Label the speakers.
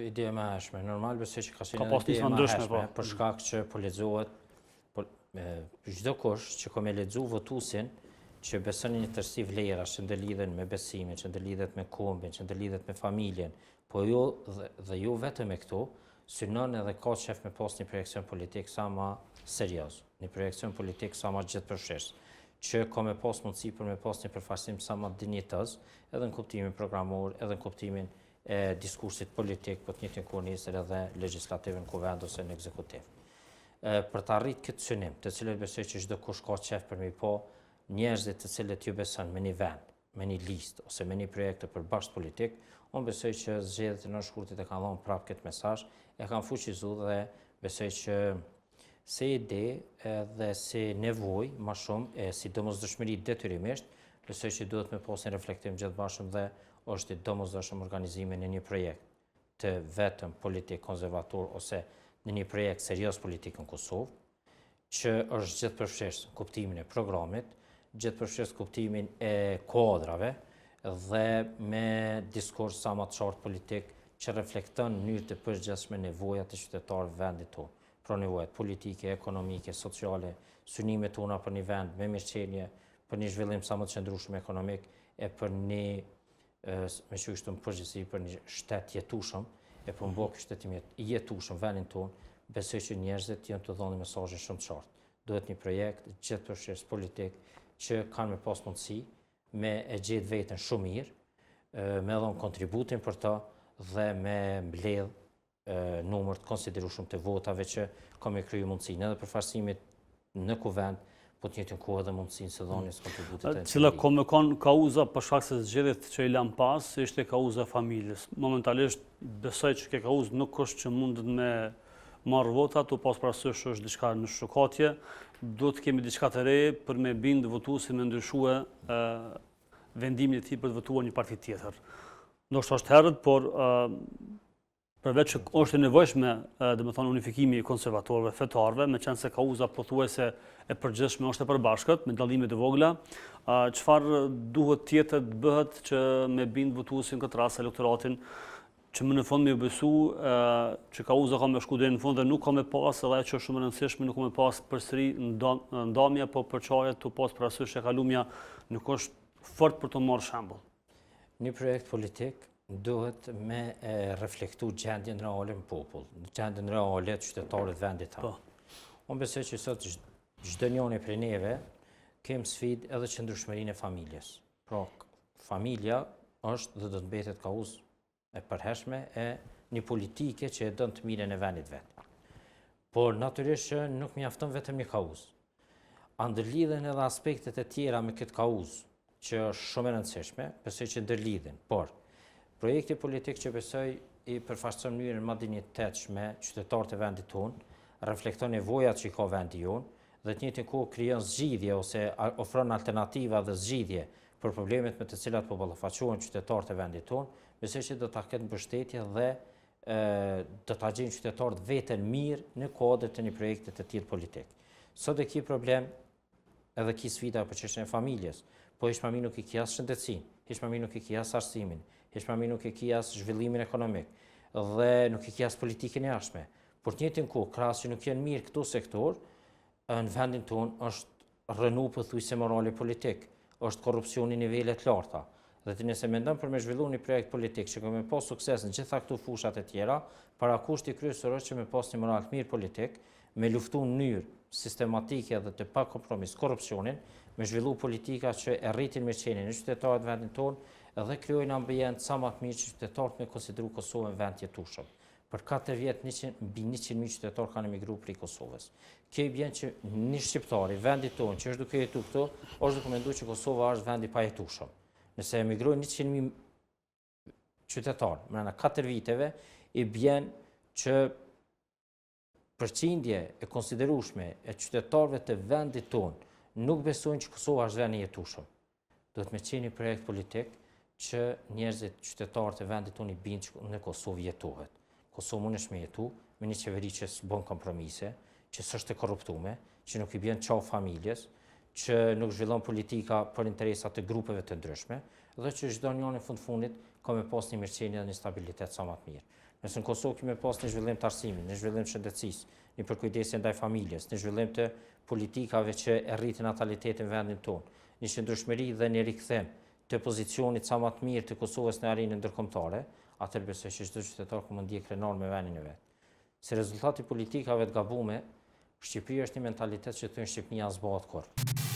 Speaker 1: ide më hershme. Normal besoj që ka qenë
Speaker 2: pas nisma ndryshme,
Speaker 1: për shkak që po lexohet çdo kush që ka me lexu votuesin që beson një tërësi vlera që ndërlidhen me besimin, që ndërlidhet me kombin, që ndërlidhet me familjen, po jo dhe jo vetëm me këto, synon edhe ka qef me pas një projekcion politik sa më serioz, një projekcion politik sa më gjithëpërfshirës, që ka me pas mundësi për me pas një përfaqësim sa më dinjitoz, edhe në kuptimin programor, edhe në kuptimin e diskursit politik, po të njëjtin kohë nisër edhe legjislativ në kuvend ose në ekzekutiv. Për të arritur këtë synim, të cilët besoj që çdo kush ka qef për me pa njerëzit të cilët ju beson me një vend, me një listë ose me një projekt të përbashkët politik, unë besoj që zgjedhjet e shkurtit e kanë dhënë prapë këtë mesazh, e kanë fuqizuar dhe besoj që si ide dhe si nevojë më shumë si domosdoshmëri detyrimisht, besoj që duhet me pas një reflektim gjithbashëm dhe është i domosdoshëm organizimin në një projekt të vetëm politik konservator ose në një projekt serioz politik në Kosovë, që është gjithëpërfshirës kuptimin e programit, gjithëpërfshirës kuptimin e kodrave dhe me diskurs sa më të qartë politik që reflekton në mënyrë të përgjithshme nevojat e qytetarëve vendit tonë. Pra nevojat politike, ekonomike, sociale, synimet tona për një vend me mirëqenie, për një zhvillim sa më të qëndrueshëm ekonomik e për një me që në përgjithësi për një shtet jetueshëm, e për mbo këtë shtetim jetueshëm vendin tonë, besoj që njerëzit janë të dhënë mesazhe shumë të qartë. Duhet një projekt gjithëpërfshirës politik që kanë me pas mundësi me e gjetë veten shumë mirë, me dhënë kontributin për ta dhe me mbledh numër të konsiderueshëm të votave që ka me kriju mundësinë edhe përfaqësimit në kuvend, po të njëjtën kohë edhe mundësinë së dhënies kontributit.
Speaker 2: Cila ka me kon kauza për shkak se zgjedhjet që i lan pas, ishte kauza familjes. Momentalisht besoj që kjo kauzë nuk është që mundet me marrë votat, u pas parasysh është diçka në shkatje, duhet të kemi diçka të re për me bindë votuesin me ndryshue vendimin e tij për të votuar një parti tjetër. Ndoshta është herët, por përveç që është e nevojshme, domethënë unifikimi i konservatorëve fetarëve, meqense se kauza pothuajse e përgjithshme është e përbashkët me dallime të vogla, çfarë duhet tjetër të bëhet që me bind votuesin këtë rast elektoratin që më në fund me u besu që kauza ka me shku deri në fund dhe nuk ka me pas edhe ajo që është shumë e rëndësishme, nuk ka me pas përsëri ndamja, po përçarje të pas parasysh e kalumja nuk është fort për të marrë shembull.
Speaker 1: Një projekt politik duhet me reflektu gjendjen reale në popull, gjendjen reale të qytetarëve të vendit tonë. Unë besoj që sot çdo njëri prej neve kem sfidë edhe qëndrueshmërinë e familjes. Pra, familja është dhe do të mbetet kauzë e përhershme e një politike që e don të mirën e vendit vet. Por natyrisht që nuk mjafton vetëm një kauzë. Ndërlidhen edhe aspektet e tjera me këtë kauzë, që është shumë e rëndësishme, besoj që ndërlidhen, por projekti politik që besoj i përfaqëson në mënyrë më dinjitetshme qytetarët e vendit tonë, reflekton nevojat që i ka vendi jonë dhe të njëjtën kohë krijon zgjidhje ose ofron alternativa dhe zgjidhje për problemet me të cilat po ballafaqohen qytetarët e vendit tonë, besoj që do ta ketë mbështetje dhe do ta gjejnë qytetarët veten mirë në kuadër të një projekti të tillë politik. Sot e ki problem edhe ki sfida për çështjen e familjes, po hiç mami nuk i ki as shëndetësinë, hiç mami nuk i ki as arsimin, hiç mami nuk i ki as zhvillimin ekonomik dhe nuk i ki as politikën e jashtme. Por të njëjtën kohë, krahas që nuk janë mirë këto sektor, në vendin tonë është rënu pothuajse morali politik, është korrupsioni në nivele të larta. Dhe të nëse mendon për me zhvilluar një projekt politik që ka me pas sukses në gjitha këto fushat e tjera, para kushti kryesor është që me pas një moral të mirë politik, me luftu në mënyrë sistematike dhe të pa kompromis korrupsionin, me zhvillu politika që e rritin mirëqenien e qytetarëve të vendit tonë dhe krijojnë ambient sa më të mirë që qytetarët me konsideru Kosovën vend jetueshëm. Për 4 vjet mbi 100.000 qytetarë kanë emigruar prej Kosovës. Kjo i bën që një shqiptar i vendit tonë që është duke jetuar këtu, është duke menduar që Kosova është vend i pajetueshëm. Nëse emigrojnë 100.000 qytetarë brenda 4 viteve, i bën që përqindje e konsiderueshme e qytetarëve të vendit tonë nuk besojnë që Kosova është vend i jetueshëm. Duhet me qenë një projekt politik që njerëzit, qytetarët e vendit tonë i bindë që në Kosovë jetohet. Kosovë mund është me jetu me një qeveri që s'bën kompromise, që s'është e korruptume, që nuk i bën çau familjes, që nuk zhvillon politika për interesat të grupeve të ndryshme, dhe që çdo njeri në fundit ka me pas një mirëqenie dhe një stabilitet sa më të mirë. Nëse në Kosovë kemi pas një zhvillim të arsimit, një zhvillim shëndetësisë, një përkujdesje ndaj familjes, një zhvillim të politikave që e rritin natalitetin vendin tonë, një qëndrueshmëri dhe një rikthem të pozicionit sa më të mirë të Kosovës në arenën ndërkombëtare, atëherë besoj që çdo qytetar ka mundje krenar me vendin e vet. Si rezultati politikave të gabuara, Shqipëria është një mentalitet që thonë Shqipënia s'bëhet kurrë.